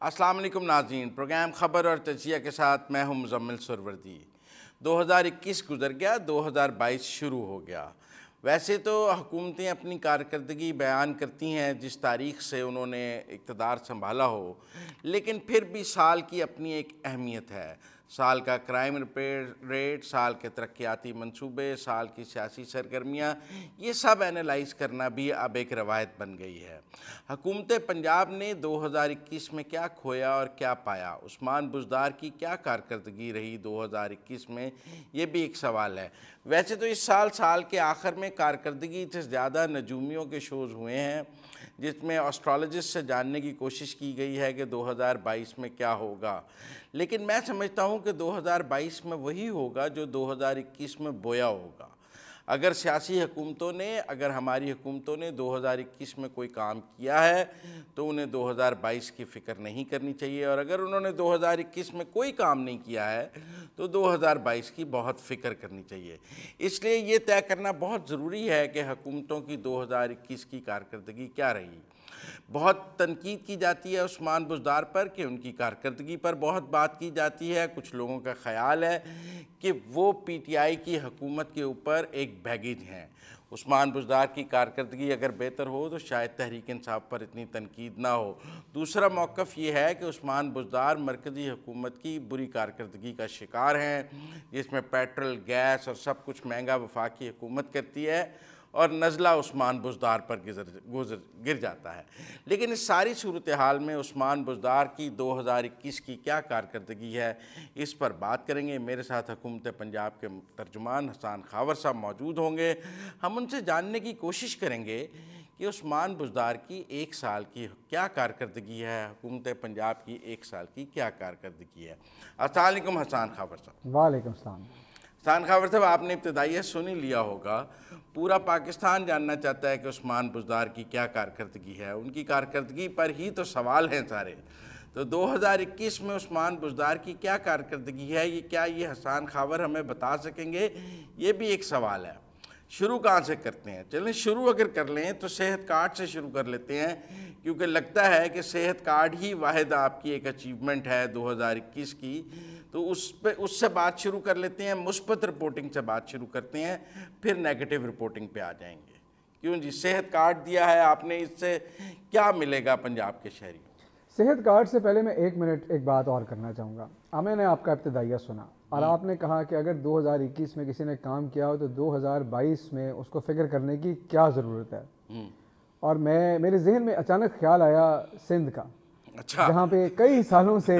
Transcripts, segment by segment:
अस्सलाम वालेकुम नाज़रीन, प्रोग्राम ख़बर और तजिया के साथ मैं हूं मुज़म्मिल सुरवर्दी। 2021 गुजर गया, 2022 शुरू हो गया। वैसे तो हुकूमतें अपनी कारकर्दगी बयान करती हैं जिस तारीख़ से उन्होंने इक़्तिदार संभाला हो, लेकिन फिर भी साल की अपनी एक अहमियत है। साल का क्राइम रेट, साल के तरक्याती मंसूबे, साल की सियासी सरगर्मियाँ, ये सब एनालाइज करना भी अब एक रवायत बन गई है। हुकूमत पंजाब ने 2021 में क्या खोया और क्या पाया, उस्मान बुज़दार की क्या कारकर्दगी रही 2021 में, ये भी एक सवाल है। वैसे तो इस साल के आखिर में कारकर्दगी से ज़्यादा नजूमियों के शोज़ हुए हैं, जिसमें एस्ट्रोलॉजिस्ट से जानने की कोशिश की गई है कि 2022 में क्या होगा। लेकिन मैं समझता हूँ कि 2022 में वही होगा जो 2021 में बोया होगा। अगर सियासी हुकूमतों ने, अगर हमारी हुकूमतों ने 2021 में कोई काम किया है तो उन्हें 2022 की फ़िक्र नहीं करनी चाहिए, और अगर उन्होंने 2021 में कोई काम नहीं किया है तो 2022 की बहुत फ़िक्र करनी चाहिए। इसलिए ये तय करना बहुत ज़रूरी है कि हुकूमतों की 2021 की कारकर्दगी क्या रही। बहुत तनकीद की जाती है उस्मान बुज़दार पर कि उनकी कारकर्दगी पर बहुत बात की जाती है। कुछ लोगों का ख़याल है कि वो पीटीआई की हुकूमत के ऊपर एक बैगेज हैं। उस्मान बुज़दार की कारकर्दगी अगर बेहतर हो तो शायद तहरीक इंसाफ पर इतनी तनकीद ना हो। दूसरा मौक़िफ़ ये है कि उस्मान बुज़दार मरकज़ी हुकूमत की बुरी कारकर्दगी का शिकार हैं, जिसमें पेट्रोल, गैस और सब कुछ महंगा वफाकी हुकूमत करती है और नज़ला उस्मान बुज़दार पर गिर जाता है। लेकिन इस सारी सूरत हाल में उस्मान बुज़दार की 2021 की क्या कारकर्दगी है, इस पर बात करेंगे। मेरे साथ हुकूमत पंजाब के तर्जुमान हसन खावर साहब मौजूद होंगे। हम उनसे जानने की कोशिश करेंगे कि उस्मान बुज़दार की एक साल की क्या कारकर्दगी है, हुकूमत पंजाब की एक साल की क्या कारकर्दगी है। अस्सलाम वालेकुम हसन खावर साहब। वालेकुम सलाम। हसन खावर साहब, आपने इब्तदाइया सुन ही लिया होगा, पूरा पाकिस्तान जानना चाहता है कि उस्मान बुज़दार की क्या कारकर्दगी है। उनकी कारकर्दगी पर ही तो सवाल हैं सारे। तो 2021 में उस्मान बुज़दार की क्या कारकर्दगी है, ये क्या ये हसन खावर हमें बता सकेंगे, ये भी एक सवाल है। शुरू कहाँ से करते हैं? चलें शुरू अगर कर लें तो सेहत कार्ड से शुरू कर लेते हैं, क्योंकि लगता है कि सेहत कार्ड ही वाहिद आपकी एक अचीवमेंट है 2021 की। तो उससे बात शुरू कर लेते हैं, मुस्बत रिपोर्टिंग से बात शुरू करते हैं, फिर नेगेटिव रिपोर्टिंग पे आ जाएंगे। क्यों जी, सेहत कार्ड दिया है आपने, इससे क्या मिलेगा पंजाब के शहरी? सेहत कार्ड से पहले मैं 1 मिनट एक बात और करना चाहूँगा। मैंने आपका इब्तदाइया सुना और आपने कहा कि अगर 2021 में किसी ने काम किया हो तो 2022 में उसको फ़िक्र करने की क्या ज़रूरत है। और मेरे जहन में अचानक ख्याल आया सिंध का। अच्छा। जहाँ पे कई सालों से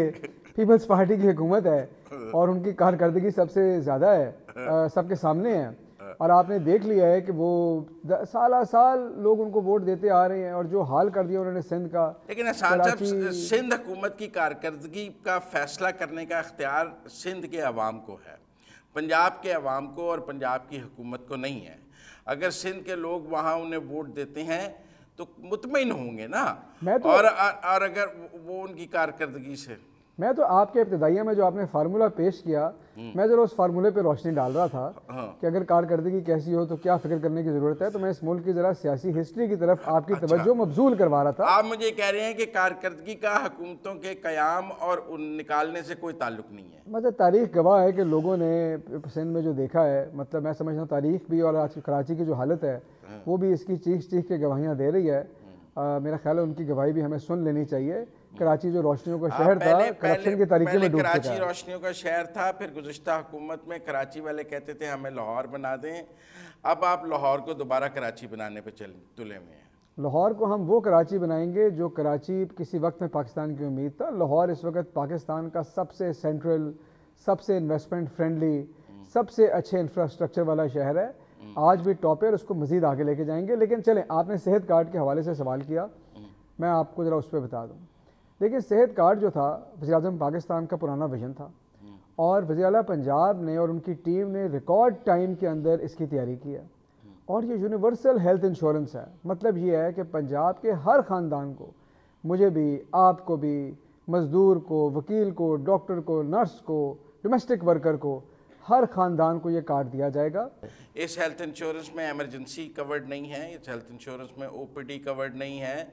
पीपल्स पार्टी की हुकूमत है और उनकी कारकर्दगी सबसे ज़्यादा है, सबके सामने है। और आपने देख लिया है कि वो साल लोग उनको वोट देते आ रहे हैं और जो हाल कर दिया उन्होंने सिंध का। लेकिन सिंध हुकूमत की कारकर्दगी का फैसला करने का इख्तियार सिंध के अवाम को है, पंजाब के अवाम को और पंजाब की हुकूमत को नहीं है। अगर सिंध के लोग वहाँ उन्हें वोट देते हैं तो मुतमईन होंगे ना। और अगर वो उनकी कारकर्दगी से, मैं तो आपके इब्तिदाइया में जो आपने फार्मूला पेश किया, मैं जरा उस फार्मूले पे रोशनी डाल रहा था कि अगर कारकर्दगी कैसी हो तो क्या फिक्र करने की ज़रूरत है। तो मैं इस मुल्क की ज़रा सियासी हिस्ट्री की तरफ आपकी तवज्जो मबजूल करवा रहा था। आप मुझे कह रहे हैं कि कारकर्दगी का हुकूमतों के क़याम और उन निकालने से कोई ताल्लुक नहीं है। मतलब तारीख़ गवाह है कि लोगों ने सिंध में जो देखा है, मतलब मैं समझता हूँ तारीख़ भी और आज कराची की जो हालत है वो भी इसकी चीख के गवाहियाँ दे रही है। मेरा ख्याल है उनकी गवाही भी हमें सुन लेनी चाहिए। कराची जो रोशनियों का शहर था, करप्शन के तरीके में डूब चुका है। कराची रोशनियों का शहर था, फिर गुज़िश्ता हुकूमत में कराची वाले कहते थे हमें लाहौर बना दें। अब आप लाहौर को दोबारा कराची बनाने पे तुले हुए हैं। लाहौर को हम वो कराची बनाएंगे जो कराची किसी वक्त में पाकिस्तान की उम्मीद था। लाहौर इस वक्त पाकिस्तान का सबसे सेंट्रल, सबसे इन्वेस्टमेंट फ्रेंडली, सबसे अच्छे इंफ्रास्ट्रक्चर वाला शहर है। आज भी टॉप है और उसको मज़ीद आगे लेके जाएंगे। लेकिन चलें, आपने सेहत कार्ड के हवाले से सवाल किया, मैं आपको ज़रा उस पर बता दूँ। देखिए, सेहत कार्ड जो था वज़ीर-ए-आज़म पाकिस्तान का पुराना विजन था और वज़ीर आला पंजाब ने और उनकी टीम ने रिकॉर्ड टाइम के अंदर इसकी तैयारी की है। और ये यूनिवर्सल हेल्थ इंश्योरेंस है। मतलब ये है कि पंजाब के हर ख़ानदान को, मुझे भी, आपको भी, मज़दूर को, वकील को, डॉक्टर को, नर्स को, डोमेस्टिक वर्कर को, हर ख़ानदान को ये कार्ड दिया जाएगा। इस हेल्थ इंश्योरेंस में एमरजेंसी कवर्ड नहीं है, इस हेल्थ इंश्योरेंस में ओपीडी कवर्ड नहीं है,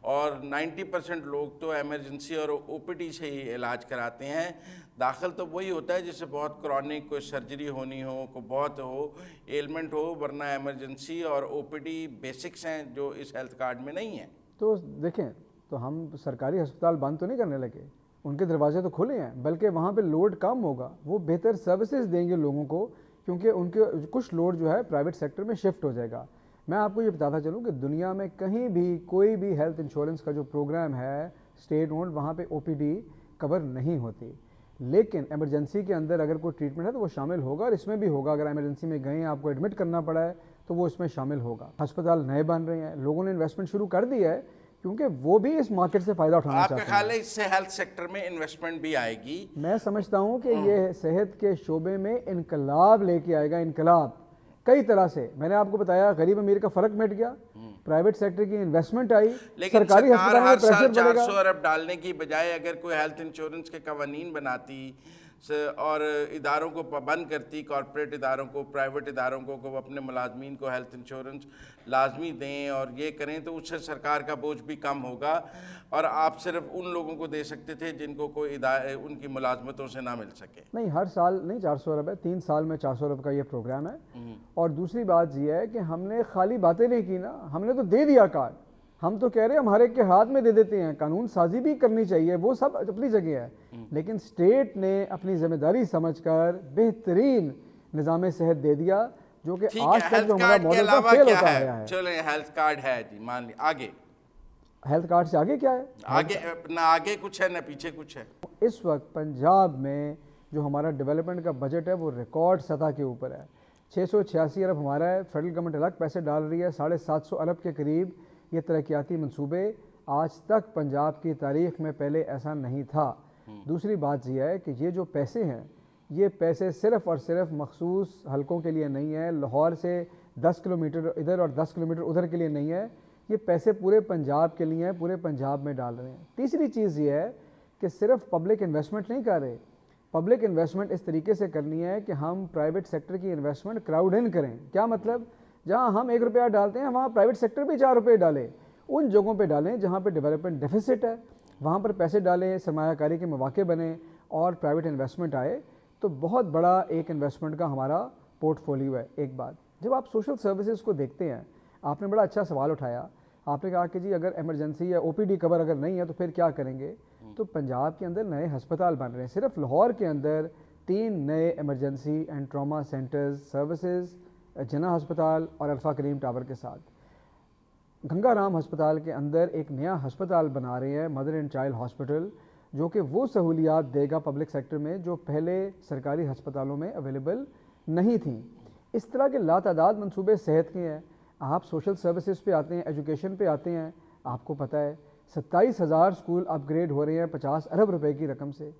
और 90% लोग तो एमरजेंसी और ओपीडी से ही इलाज कराते हैं। दाखिल तो वही होता है जिससे बहुत क्रॉनिक कोई सर्जरी होनी हो, कोई बहुत हो एलमेंट हो, वरना एमरजेंसी और ओपीडी बेसिक्स हैं जो इस हेल्थ कार्ड में नहीं है। तो देखें, तो हम सरकारी अस्पताल बंद तो नहीं करने लगे, उनके दरवाजे तो खुले हैं, बल्कि वहाँ पे लोड कम होगा, वो बेहतर सर्विसेज देंगे लोगों को, क्योंकि उनके कुछ लोड जो है प्राइवेट सेक्टर में शिफ्ट हो जाएगा। मैं आपको ये बताता चलूँ कि दुनिया में कहीं भी कोई भी हेल्थ इंश्योरेंस का जो प्रोग्राम है स्टेट ओन्ड, वहाँ पे ओपीडी कवर नहीं होती, लेकिन इमरजेंसी के अंदर अगर कोई ट्रीटमेंट है तो वो शामिल होगा, और इसमें भी होगा। अगर इमरजेंसी में गए आपको एडमिट करना पड़ा है तो वो इसमें शामिल होगा। अस्पताल नए बन रहे हैं, लोगों ने इन्वेस्टमेंट शुरू कर दी है, क्योंकि वो भी इस मार्केट से फ़ायदा उठाना चाहते हैं। आपका ख्याल है इससे हेल्थ सेक्टर में इन्वेस्टमेंट भी आएगी? मैं समझता हूँ कि ये सेहत के शोबे में इनकलाब लेके आएगा, इनकलाब कई तरह से। मैंने आपको बताया गरीब अमीर का फ़र्क मिट गया, प्राइवेट सेक्टर की इन्वेस्टमेंट आई, लेकिन सरकारी अस्पताल में प्रेशर बढ़ेगा। 400 अरब डालने की बजाय अगर कोई हेल्थ इंश्योरेंस के कवानीन बनाती और इदारों को पाबंद करती, कॉर्पोरेट इदारों को, प्राइवेट इदारों को अपने मुलाजमीन को हेल्थ इंश्योरेंस लाजमी दें और ये करें, तो उससे सरकार का बोझ भी कम होगा। और आप सिर्फ उन लोगों को दे सकते थे जिनको कोई उनकी मुलाजमतों से ना मिल सके। नहीं, हर साल नहीं 400 अरब है, 3 साल में 400 अरब का ये प्रोग्राम है। और दूसरी बात ये है कि हमने खाली बातें नहीं की ना, हमने तो दे दिया कार्ड। हम तो कह रहे हैं हमारे के हाथ में दे देते हैं, कानून साजी भी करनी चाहिए, वो सब अपनी जगह है, लेकिन स्टेट ने अपनी जिम्मेदारी समझकर बेहतरीन निज़ाम सेहत दे दिया, जो कि आज तक जो हमारा मॉडल था फेल होता आया है। चलो हेल्थ कार्ड है जी, मान ली, आगे हेल्थ कार्ड से आगे क्या है? आगे ना आगे कुछ है ना पीछे कुछ है। इस वक्त पंजाब में जो हमारा डेवलपमेंट का बजट है वो रिकॉर्ड सतह के ऊपर है। 686 अरब हमारा है, फेडरल गवर्नमेंट अलग पैसे डाल रही है, 750 अरब के करीब ये तरक्याती मंसूबे। आज तक पंजाब की तारीख में पहले ऐसा नहीं था। दूसरी बात यह है कि ये जो पैसे हैं, ये पैसे सिर्फ़ और सिर्फ मखसूस हलकों के लिए नहीं है, लाहौर से 10 किलोमीटर इधर और 10 किलोमीटर उधर के लिए नहीं है, ये पैसे पूरे पंजाब के लिए हैं, पूरे पंजाब में डाल रहे हैं। तीसरी चीज़ ये है कि सिर्फ पब्लिक इन्वेस्टमेंट नहीं कर रहे, पब्लिक इन्वेस्टमेंट इस तरीके से करनी है कि हम प्राइवेट सेक्टर की इन्वेस्टमेंट क्राउड इन करें। क्या मतलब? जहां हम 1 रुपया डालते हैं वहां प्राइवेट सेक्टर भी 4 रुपये डाले। उन जगहों पे डालें जहां पे डेवलपमेंट डेफिसिट है, वहां पर पैसे डालें, सरमायाकारी के मौके बने और प्राइवेट इन्वेस्टमेंट आए, तो बहुत बड़ा एक इन्वेस्टमेंट का हमारा पोर्टफोलियो है। एक बात, जब आप सोशल सर्विसेज को देखते हैं, आपने बड़ा अच्छा सवाल उठाया, आपने कहा कि जी अगर इमरजेंसी या ओपीडी कवर अगर नहीं है तो फिर क्या करेंगे? तो पंजाब के अंदर नए अस्पताल बन रहे हैं। सिर्फ लाहौर के अंदर 3 नए emergency and trauma centres services, जना अस्पताल और अल्फा करीम टावर के साथ। गंगाराम अस्पताल के अंदर एक नया अस्पताल बना रहे हैं, मदर एंड चाइल्ड हॉस्पिटल, जो कि वो सहूलियात देगा पब्लिक सेक्टर में जो पहले सरकारी अस्पतालों में अवेलेबल नहीं थी। इस तरह के लातादाद मंसूबे सेहत के हैं। आप सोशल सर्विसेज पे आते हैं, एजुकेशन पे आते हैं, आपको पता है 27,000 स्कूल अपग्रेड हो रहे हैं 50 अरब रुपए की रकम से।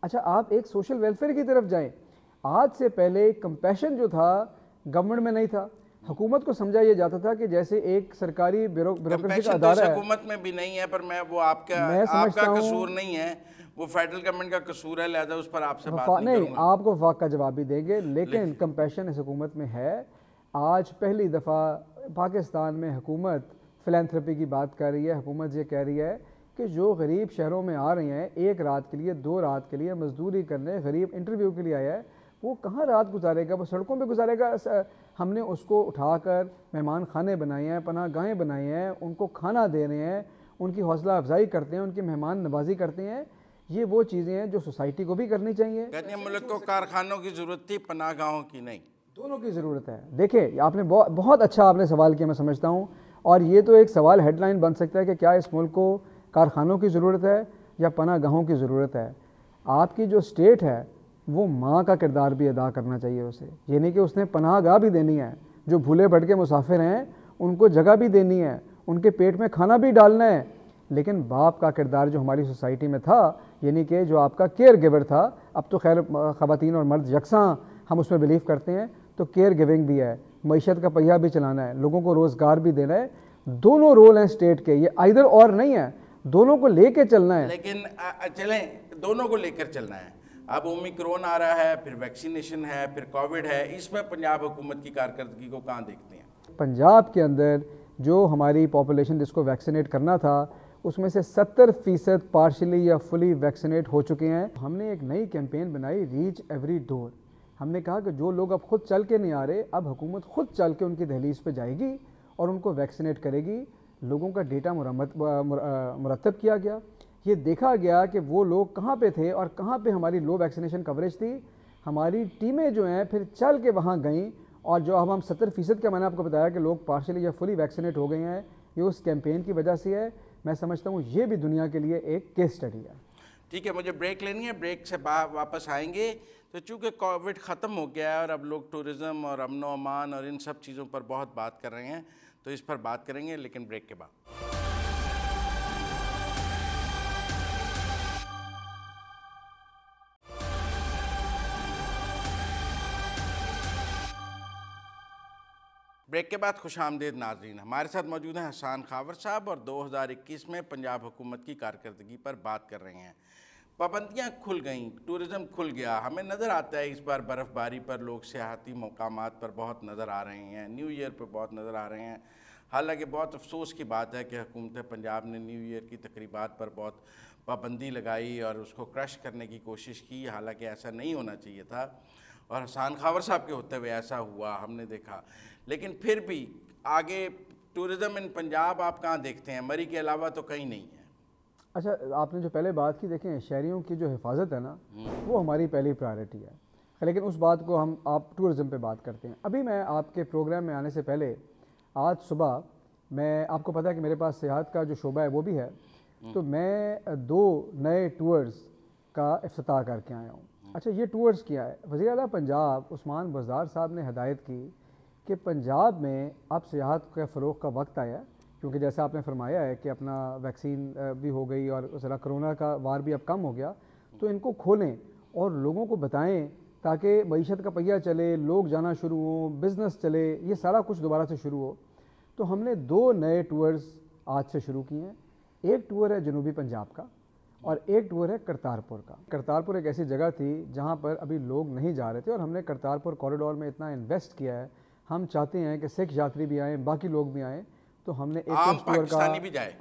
अच्छा, आप एक सोशल वेलफेयर की तरफ जाएं। आज से पहले कंपैशन जो था गवर्नमेंट में नहीं था, हुकूमत को समझा यह जाता था कि जैसे एक सरकारी ब्यूरोक्रेसी का अदारा है। हुकूमत में भी नहीं है, पर वो आपका कसूर नहीं है, वो फेडरल गवर्नमेंट का कसूर है, लिहाजा उस पर आपसे बात नहीं करूंगा। आपको वक्त का जवाब भी देंगे, लेकिन कंपैशन इस हुकूमत में है। आज पहली दफ़ा पाकिस्तान में हुकूमत फिलैंथ्रोपी की बात कर रही है। हुकूमत ये कह रही है कि जो गरीब शहरों में आ रहे हैं 1 रात के लिए, 2 रात के लिए मजदूरी करने, गरीब इंटरव्यू के लिए आया है, वो कहाँ रात गुजारेगा? वो सड़कों पे गुजारेगा। हमने उसको उठाकर मेहमान खाने बनाए हैं, पनाह गाहें बनाए हैं, उनको खाना दे रहे हैं, उनकी हौसला अफजाई करते हैं, उनकी मेहमान नवाजी करते हैं। ये वो चीज़ें हैं जो सोसाइटी को भी करनी चाहिए। कहते हैं मुल्क को कारखानों की ज़रूरत थी, पनाह गाहों की नहीं। दोनों की ज़रूरत है। देखिए, आपने बहुत अच्छा आपने सवाल किया, मैं समझता हूँ, और ये तो एक सवाल हेडलाइन बन सकता है कि क्या इस मुल्क को कारखानों की ज़रूरत है या पनाह गाहों की ज़रूरत है। आपकी जो स्टेट है वो माँ का किरदार भी अदा करना चाहिए उसे, ये नहीं कि उसने पनाह गाह भी देनी है, जो भूले भटके मुसाफिर हैं उनको जगह भी देनी है, उनके पेट में खाना भी डालना है, लेकिन बाप का किरदार जो हमारी सोसाइटी में था, यानी कि जो आपका केयर गिवर था, अब तो खैर ख़वातीन और मर्द यकसां हम उसमें बिलीव करते हैं, तो केयर गिविंग भी है, मईशत का पहिया भी चलाना है, लोगों को रोज़गार भी देना है। दोनों रोल हैं स्टेट के, ये आइदर और नहीं है, दोनों को लेके चलना है। लेकिन चलें, दोनों को लेकर चलना है। अब ओमिक्रॉन आ रहा है, फिर वैक्सीनेशन है, फिर कोविड है, इसमें पंजाब हुकूमत की कारकर्दगी को कहाँ देखते हैं? पंजाब के अंदर जो हमारी पॉपुलेशन जिसको वैक्सीनेट करना था, उसमें से 70% पार्शली या फुली वैक्सीनेट हो चुके हैं। हमने एक नई कैंपेन बनाई, रीच एवरी डोर। हमने कहा कि जो लोग अब खुद चल के नहीं आ रहे, अब हुकूमत खुद चल के उनकी दहलीज पे जाएगी और उनको वैक्सीनेट करेगी। लोगों का डेटा मुरतब किया गया। ये देखा गया कि वो लोग कहाँ पे थे और कहाँ पे हमारी लो वैक्सीनेशन कवरेज थी। हमारी टीमें जो हैं फिर चल के वहाँ गईं और जो अब हम 70% का मैंने आपको बताया कि लोग पार्शली या फुली वैक्सीनेट हो गए हैं, ये उस कैंपेन की वजह से है। मैं समझता हूँ ये भी दुनिया के लिए एक केस स्टडी है। ठीक है, मुझे ब्रेक लेनी है, ब्रेक से वापस आएंगे। तो चूँकि कोविड ख़त्म हो गया है और अब लोग टूरिज़्म और अमन व अमान और इन सब चीज़ों पर बहुत बात कर रहे हैं, तो इस पर बात करेंगे, लेकिन ब्रेक के बाद। ब्रेक के बाद खुशामदीद नाज़रीन। हमारे साथ मौजूद हैं हसन खावर साहब और 2021 में पंजाब हुकूमत की कारकर्दगी पर बात कर रहे हैं। पाबंदियाँ खुल गईं, टूरिज़्म खुल गया। हमें नज़र आता है इस बार बर्फ़बारी पर लोग सियाहती मकामात पर बहुत नज़र आ रहे हैं, न्यू ईयर पर बहुत नज़र आ रहे हैं। हालांकि बहुत अफसोस की बात है कि हुकूमत पंजाब ने न्यू ईयर की तकरीबात पर बहुत पाबंदी लगाई और उसको क्रश करने की कोशिश की। हालांकि ऐसा नहीं होना चाहिए था और हसन खावर साहब के होते हुए ऐसा हुआ, हमने देखा। लेकिन फिर भी आगे टूरिज़्म इन पंजाब आप कहाँ देखते हैं? मरी के अलावा तो कहीं नहीं है। अच्छा, आपने जो पहले बात की, देखें शहरियों की जो हिफाजत है ना, वो हमारी पहली प्रायोरिटी है। लेकिन उस बात को आप टूरिज़्म पे बात करते हैं। अभी मैं आपके प्रोग्राम में आने से पहले आज सुबह, मैं आपको पता है कि मेरे पास सियाहत का जो शोबा है वो भी है, तो मैं 2 नए टूर्स का इफ्तिताह करके आया हूँ। अच्छा, ये टूर्स क्या है? वज़ीर आला पंजाब उस्मान बज़दार साहब ने हदायत की कि पंजाब में अब सियाहत के फ़रोग़ का वक्त आया, क्योंकि जैसा आपने फरमाया है कि अपना वैक्सीन भी हो गई और ज़रा कोरोना का वार भी अब कम हो गया, तो इनको खोलें और लोगों को बताएं ताकि मईशत का पहिया चले, लोग जाना शुरू हो, बिज़नेस चले, ये सारा कुछ दोबारा से शुरू हो। तो हमने 2 नए टूर्स आज से शुरू किए हैं। एक टूर है जनूबी पंजाब का और एक टूर है करतारपुर का। करतारपुर एक ऐसी जगह थी जहाँ पर अभी लोग नहीं जा रहे थे और हमने करतारपुर कॉरिडोर में इतना इन्वेस्ट किया है। हम चाहते हैं कि सिख यात्री भी आएँ, बाकी लोग भी आएँ, तो हमने एक आम टूर का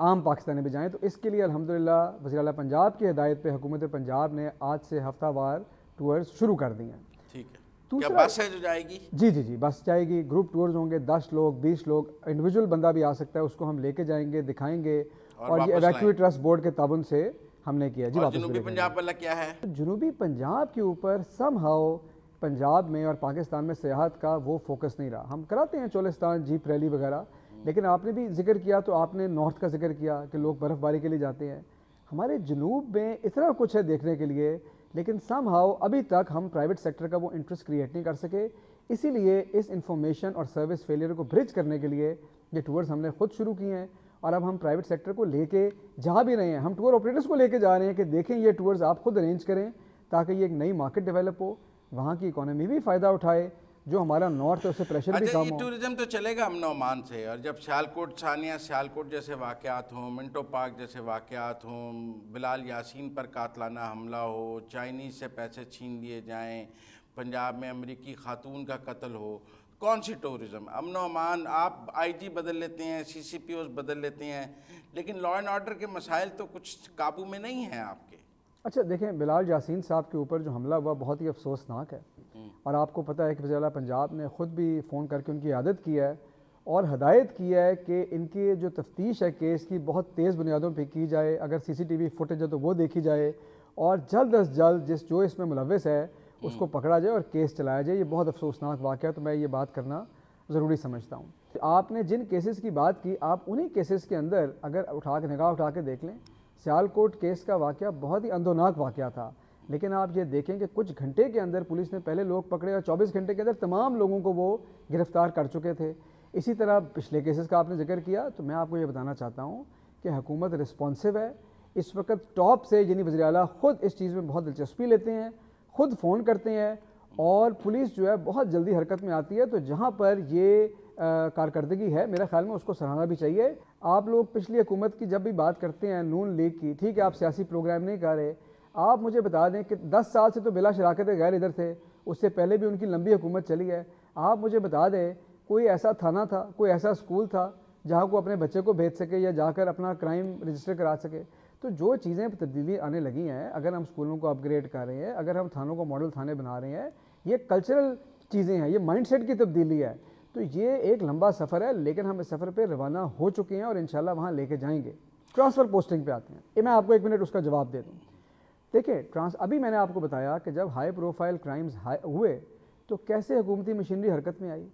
आम पाकिस्तानी भी जाएँ। तो इसके लिए अल्हम्दुलिल्लाह वज़ीर आला पंजाब की हिदायत पे हुकूमत पंजाब ने आज से हफ्तावार टूर्स शुरू कर दिए हैं। ठीक है, क्या बस है जो जाएगी? जी, बस जाएगी। ग्रुप टूर्स होंगे, 10 लोग, 20 लोग, इंडिविजुअल बंदा भी आ सकता है, उसको हम लेके जाएंगे, दिखाएंगे। और ये इवैक्यूएट ट्रस्ट बोर्ड के ताबन से हमने किया जी। जनूबी पंजाब वाला क्या है? जनूबी पंजाब के ऊपर समहाउ पंजाब में और पाकिस्तान में सियाहत का वो फोकस नहीं रहा। हम कराते हैं चोलिस्तान, जीप रैली वगैरह, लेकिन आपने भी जिक्र किया तो आपने नॉर्थ का जिक्र किया कि लोग बर्फ़बारी के लिए जाते हैं। हमारे जनूब में इतना कुछ है देखने के लिए, लेकिन समहाउ अभी तक हम प्राइवेट सेक्टर का वो इंटरेस्ट क्रिएट नहीं कर सके। इसीलिए इस इंफॉर्मेशन और सर्विस फेलियर को ब्रिज करने के लिए ये टूर्स हमने खुद शुरू किए हैं और अब हम प्राइवेट सेक्टर को लेके जा भी रहे हैं। हम टूर ऑपरेटर्स को लेके जा रहे हैं कि देखें ये टूर्स आप खुद अरेंज करें ताकि ये एक नई मार्केट डेवलप हो, वहाँ की इकोनॉमी भी फ़ायदा उठाए, जो हमारा नॉर्थ है उससे प्रेशर भी कम हो। टूरिज्म तो चलेगा अमन ओमान से, और जब सियालकोट सानिया सियालकोट जैसे वाक़यात हों, मिंटो पार्क जैसे वाक़यात हों, बिलाल यासीन पर कातलाना हमला हो, चाइनीज़ से पैसे छीन लिए जाएं, पंजाब में अमेरिकी खातून का कत्ल हो, कौन सी टूरिज़्म? अमन ओमान, आप आईजी बदल लेते हैं, CCPOs बदल लेते हैं, लेकिन लॉ एंड ऑर्डर के मसाइल तो कुछ काबू में नहीं हैं आपके। अच्छा देखें, बिलाल यासीन साहब के ऊपर जो हमला हुआ बहुत ही अफसोसनाक है, और आपको पता है कि वज़ीर आला पंजाब ने ख़ुद भी फ़ोन करके उनकी इयादत की है और हदायत की है कि इनकी जो तफ्तीश है केस की बहुत तेज़ बुनियादों पर की जाए। अगर CCTV फुटेज है तो वो देखी जाए और जल्द अज जल्द जो इसमें मुलव्वस है उसको पकड़ा जाए और केस चलाया जाए। ये बहुत अफसोसनाक वाक़या, तो मैं ये बात करना ज़रूरी समझता हूँ। आपने जिन केसेस की बात की, आप उन्हीं केसेस के अंदर अगर निगाह उठा के देख लें, सियालकोट केस का वाक़या बहुत ही अंदोनाक वाक़या था, लेकिन आप ये देखें कि कुछ घंटे के अंदर पुलिस ने पहले लोग पकड़े और 24 घंटे के अंदर तमाम लोगों को वो गिरफ़्तार कर चुके थे। इसी तरह पिछले केसेस का आपने जिक्र किया, तो मैं आपको ये बताना चाहता हूँ कि हुकूमत रिस्पॉन्सिव है इस वक्त टॉप से, यानी वज़ीर आला ख़ुद इस चीज़ में बहुत दिलचस्पी लेते हैं, ख़ुद फ़ोन करते हैं और पुलिस जो है बहुत जल्दी हरकत में आती है। तो जहाँ पर ये कारकर्दगी है, मेरे ख्याल में उसको सराहना भी चाहिए। आप लोग पिछली हुकूमत की जब भी बात करते हैं, नून लीग की, ठीक है आप सियासी प्रोग्राम नहीं कर रहे, आप मुझे बता दें कि 10 साल से तो बिला शराकत गैर इधर थे, उससे पहले भी उनकी लंबी हुकूमत चली है। आप मुझे बता दें कोई ऐसा थाना था, कोई ऐसा स्कूल था जहाँ को अपने बच्चे को भेज सके या जाकर अपना क्राइम रजिस्टर करा सके। तो जो चीज़ें तब्दीली आने लगी हैं, अगर हम स्कूलों को अपग्रेड कर रहे हैं, अगर हम थानों को मॉडल थाने बना रहे हैं, ये कल्चरल चीज़ें हैं, ये माइंडसेट की तब्दीली है। तो ये एक लंबा सफ़र है, लेकिन हम इस सफ़र पे रवाना हो चुके हैं और इंशाल्लाह वहाँ लेके जाएंगे। ट्रांसफ़र पोस्टिंग पे आते हैं, ये मैं आपको 1 मिनट उसका जवाब दे दूँ। देखिए, अभी मैंने आपको बताया कि जब हाई प्रोफाइल क्राइम्स हुए तो कैसे हुकूमती मशीनरी हरकत में आई।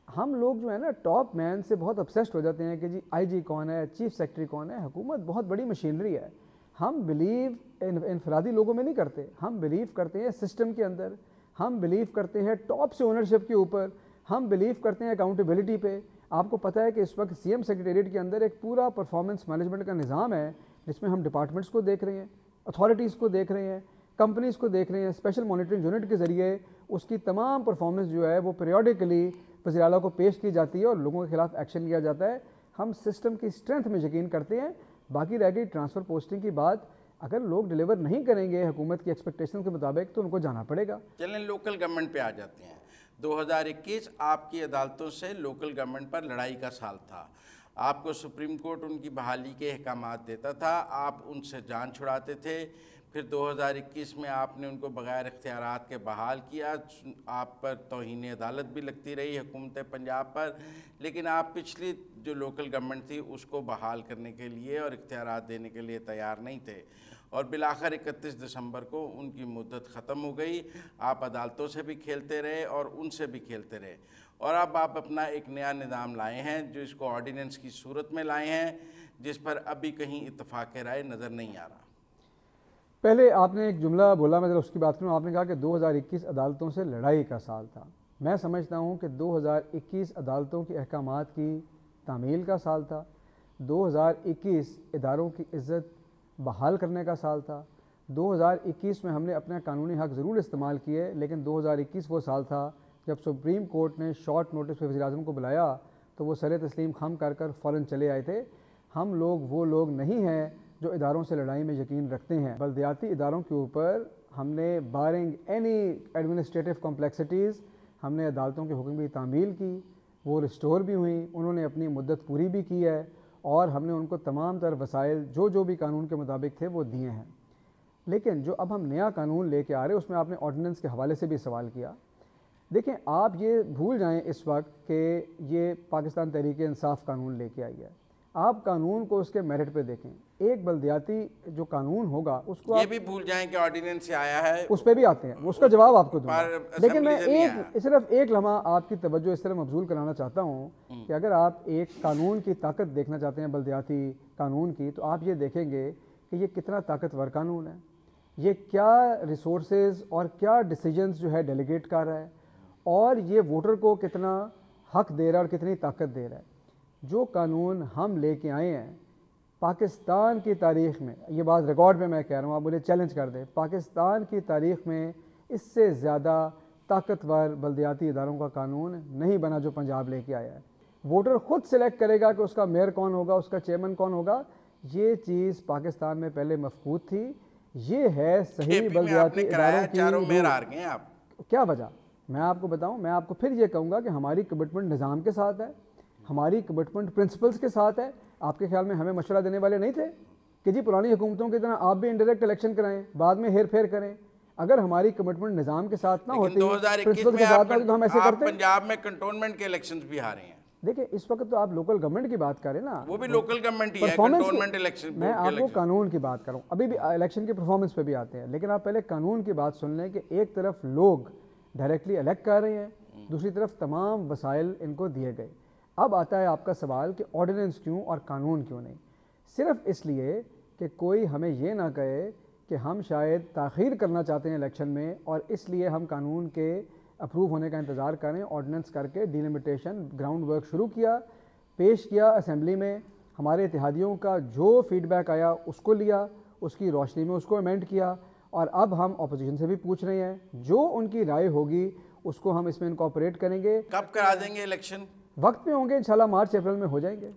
हम लोग जो है ना टॉप मैन से बहुत obsessed हो जाते हैं कि जी IG कौन है, चीफ सेक्रेटरी कौन है। हुकूमत बहुत बड़ी मशीनरी है। हम बिलीव इनफरादी लोगों में नहीं करते, हम बिलीव करते हैं सिस्टम के अंदर, हम बिलीव करते हैं टॉप से ओनरशिप के ऊपर, हम बिलीव करते हैं अकाउंटेबिलिटी पे। आपको पता है कि इस वक्त CM सेक्रेटेरिएट के अंदर एक पूरा परफॉर्मेंस मैनेजमेंट का निज़ाम है, जिसमें हम डिपार्टमेंट्स को देख रहे हैं, अथॉरिटीज़ को देख रहे हैं, कंपनीज़ को देख रहे हैं। स्पेशल मॉनिटरिंग यूनिट के ज़रिए उसकी तमाम परफॉर्मेंस जो है वो पीरियडिकली वज़ीर आला को पेश की जाती है और लोगों के खिलाफ एक्शन लिया जाता है। हम सिस्टम की स्ट्रेंथ में यकीन करते हैं। बाकी रह गई ट्रांसफ़र पोस्टिंग की बात, अगर लोग डिलीवर नहीं करेंगे हुकूमत की एक्सपेक्टेशन के मुताबिक तो उनको जाना पड़ेगा। चलें लोकल गवर्नमेंट पे आ जाते हैं। 2021 आपकी अदालतों से लोकल गवर्नमेंट पर लड़ाई का साल था। आपको सुप्रीम कोर्ट उनकी बहाली के अहकामात देता था, आप उनसे जान छुड़ाते थे। फिर 2021 में आपने उनको बग़ैर इख्तियारात के बहाल किया। आप पर तौहीन अदालत भी लगती रही हुकूमत पंजाब पर, लेकिन आप पिछली जो लोकल गवर्नमेंट थी उसको बहाल करने के लिए और इख्तियारात देने के लिए तैयार नहीं थे। और बिलाखिर 31 दिसंबर को उनकी मुद्दत ख़त्म हो गई। आप अदालतों से भी खेलते रहे और उनसे भी खेलते रहे, और अब आप अपना एक नया निज़ाम लाए हैं जो इसको ऑर्डिनेंस की सूरत में लाए हैं, जिस पर अभी कहीं इत्तफाक़ राय नज़र नहीं आ रहा। पहले आपने एक जुमला बोला, मैं ज़रा उसकी बात करूँ। आपने कहा कि 2021 अदालतों से लड़ाई का साल था। मैं समझता हूँ कि 2021 अदालतों के अहकामात की तामील का साल था। 2021 इदारों की इज़्ज़त बहाल करने का साल था। 2021 में हमने अपना कानूनी हक़ ज़रूर इस्तेमाल किए, लेकिन 2021 वो साल था जब सुप्रीम कोर्ट ने शॉर्ट नोटिस पे वज़ीर-ए-आज़म को बुलाया तो वो सर तस्लीम खम कर फ़ौरन चले आए थे। हम लोग वो लोग नहीं हैं जो इदारों से लड़ाई में यकीन रखते हैं। बल्दियाती इदारों के ऊपर हमने बारिंग एनी एडमिनिस्ट्रेटिव कॉम्प्लेक्सिटीज़ हमने अदालतों के हुक्म की तामील की, वो रिस्टोर भी हुई, उन्होंने अपनी मुद्दत पूरी भी की है और हमने उनको तमाम तर वसाइल जो भी कानून के मुताबिक थे वो दिए हैं। लेकिन जो अब हम नया कानून लेके आ रहे हैं उसमें आपने ऑर्डिनेंस के हवाले से भी सवाल किया। देखें, आप ये भूल जाएं इस वक्त कि ये पाकिस्तान तहरीक इंसाफ कानून लेके आई है। आप कानून को उसके मेरिट पे देखें। एक बल्दियाती जो कानून होगा उसको ये भी भूल जाएं कि ऑर्डिनेंस से आया है, उस पर भी आते हैं, उसका जवाब आपको दूंगा। लेकिन मैं सिर्फ एक लम्हा आपकी तवज्जो इस तरह मबजूल कराना चाहता हूँ कि अगर आप एक कानून की ताकत देखना चाहते हैं बल्दियाती कानून की, तो आप ये देखेंगे कि ये कितना ताकतवर कानून है, ये क्या रिसोर्सेज और क्या डिसीजंस जो है डेलीगेट कर रहा है, और ये वोटर को कितना हक दे रहा है और कितनी ताकत दे रहा है। जो कानून हम लेके आए हैं पाकिस्तान की तारीख़ में, ये बात रिकॉर्ड पे मैं कह रहा हूँ, आप मुझे चैलेंज कर दें, पाकिस्तान की तारीख़ में इससे ज़्यादा ताकतवर बल्दियाती इदारों का कानून नहीं बना जो पंजाब लेके आया है। वोटर ख़ुद सेलेक्ट करेगा कि उसका मेयर कौन होगा, उसका चेयरमैन कौन होगा। ये चीज़ पाकिस्तान में पहले मफकूद थी। ये है सही बल्दियाती इदारों की आप क्या वजह। मैं आपको बताऊं, मैं आपको फिर ये कहूँगा कि हमारी कमिटमेंट निज़ाम के साथ है, हमारी कमिटमेंट प्रिंसिपल्स के साथ है। आपके ख्याल में हमें मशवरा देने वाले नहीं थे कि जी पुरानी हुकूमतों की तरह आप भी इंडायरेक्ट इलेक्शन कराएं, बाद में हेर फेर करें। अगर हमारी कमिटमेंट निज़ाम के साथ ना होती, प्रिंसिपल के साथ ना, तो हम ऐसे करते। पंजाब में कंटोनमेंट के इलेक्शंस भी हारे हैं। देखिए, इस वक्त तो आप लोकल गवर्नमेंट की बात करें ना, वो भी लोकल गवर्नमेंट ही है, कंटोनमेंट इलेक्शन। मैं आपको कानून की बात करूं, अभी भी इलेक्शन की परफॉर्मेंस पे भी आते हैं, लेकिन आप पहले कानून की बात सुन लें कि एक तरफ लोग डायरेक्टली इलेक्ट कर रहे हैं, दूसरी तरफ तमाम वसाइल इनको दिए गए। अब आता है आपका सवाल कि ऑर्डिनेंस क्यों और कानून क्यों नहीं। सिर्फ इसलिए कि कोई हमें ये ना कहे कि हम शायद ताख़ीर करना चाहते हैं इलेक्शन में और इसलिए हम कानून के अप्रूव होने का इंतज़ार करें। ऑर्डिनेंस करके डिलिमिटेशन ग्राउंड वर्क शुरू किया, पेश किया असेंबली में, हमारे इत्तेहादियों का जो फीडबैक आया उसको लिया, उसकी रोशनी में उसको अमेंड किया, और अब हम अपोजिशन से भी पूछ रहे हैं, जो उनकी राय होगी उसको हम इसमें इनकॉर्पोरेट करेंगे। कब करा देंगे इलेक्शन? वक्त में होंगे इंशाल्लाह, मार्च अप्रैल में हो जाएंगे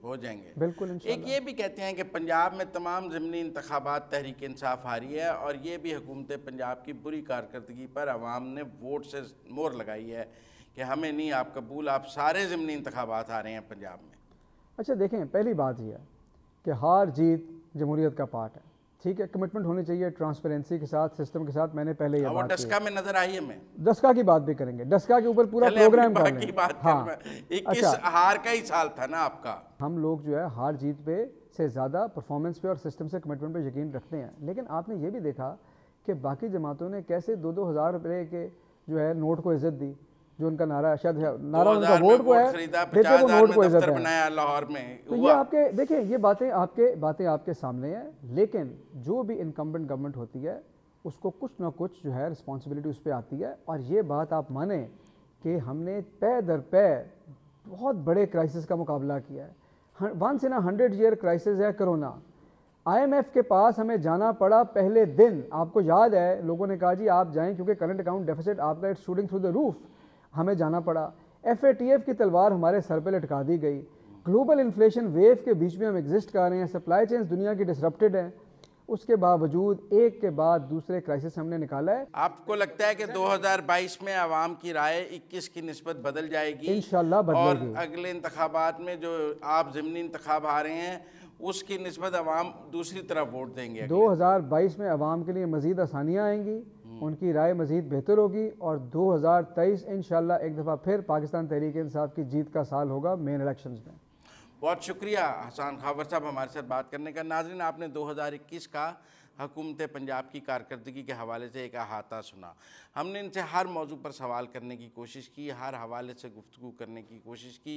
बिल्कुल इंशाल्लाह। एक ये भी कहते हैं कि पंजाब में तमाम ज़मीनी इंतखाबात तहरीक इंसाफ हारी है, और ये भी हुकूमत पंजाब की बुरी कारकर्दगी पर अवाम ने वोट से मोहर लगाई है कि हमें नहीं आप कबूल, आप सारे ज़मीनी इंतखाबात हारे हैं पंजाब में। अच्छा देखें, पहली बात यह है कि हार जीत जमहूरियत का पार्ट है, ठीक है। कमिटमेंट होनी चाहिए ट्रांसपेरेंसी के साथ, सिस्टम के साथ। मैंने पहले ये बात की। डस्का में नजर आई है। मैं डस्का की बात भी करेंगे, डस्का के ऊपर पूरा प्रोग्राम कर लेंगे। हाँ, 21 हार का ही साल था ना आपका। हम लोग जो है हार जीत पे से ज़्यादा परफॉर्मेंस पे और सिस्टम से कमिटमेंट पे यकीन रखते हैं। लेकिन आपने ये भी देखा कि बाकी जमातों ने कैसे 2-2 हज़ार रुपये के जो है नोट को इज्जत दी, जो उनका नारा, शायद नारा उनका वोट को है, देते वो नोट को इज्जत है। लाहौर में तो ये आपके देखिए, ये बातें आपके सामने हैं। लेकिन जो भी इनकम्बेंट गवर्नमेंट होती है उसको कुछ ना कुछ जो है रिस्पॉन्सिबिलिटी उस पर आती है। और ये बात आप माने कि हमने पै दर पै बहुत बड़े क्राइसिस का मुकाबला किया है। 1 in 100 year क्राइसिस है कोरोना। IMF के पास हमें जाना पड़ा पहले दिन। आपको याद है, लोगों ने कहा जी आप जाएं क्योंकि करंट अकाउंट डेफिसिट आपका it's shooting through the roof. हमें जाना पड़ा। FATF की तलवार हमारे सर पे लटका दी गई। ग्लोबल इन्फ्लेशन वेव के बीच में हम एग्जिस्ट कर रहे हैं, सप्लाई चेन्स दुनिया की डिसरप्टेड हैं। उसके बावजूद एक के बाद दूसरे क्राइसिस हमने निकाला है। आपको लगता है कि 2022 में आवाम की राय 21 की निस्बत बदल जाएगी? इंशाल्लाह बदलेगी। और अगले इंतखाबात में जो आप ज़मीनी इंतखाब आ रहे हैं उसकी निस्बत आवाम दूसरी तरफ वोट देंगे। 2022 में आवाम के लिए मज़ीद आसानियाँ आएंगी, उनकी राय मज़ीद बेहतर होगी। और 2023 इंशाल्लाह एक दफ़ा फिर पाकिस्तान तहरीक इंसाफ की जीत का साल होगा मेन इलेक्शंस में। बहुत शुक्रिया हसन खावर साहब हमारे साथ बात करने का। नाज़रीन, आपने 2021 का हुकूमत पंजाब की कारकर्दगी के हवाले से एक अहाता सुना। हमने इनसे हर मौजू पर सवाल करने की कोशिश की, हर हवाले से गुफ्तगू करने की कोशिश की।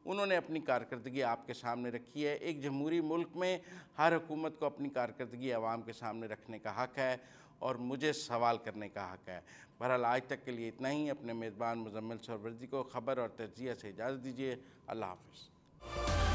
उन्होंने अपनी कारकर्दगी आपके सामने रखी है। एक जमहूरी मुल्क में हर हुकूमत को अपनी कारकर्दगी आवाम के सामने रखने का हक़ है और मुझे सवाल करने का हक़ है। बहरहाल आज तक के लिए इतना ही। अपने मेज़बान मुज़म्मिल सरवरदी को ख़बर और तजिया से इजाज़त दीजिए। अल्लाह हाफ़िज़।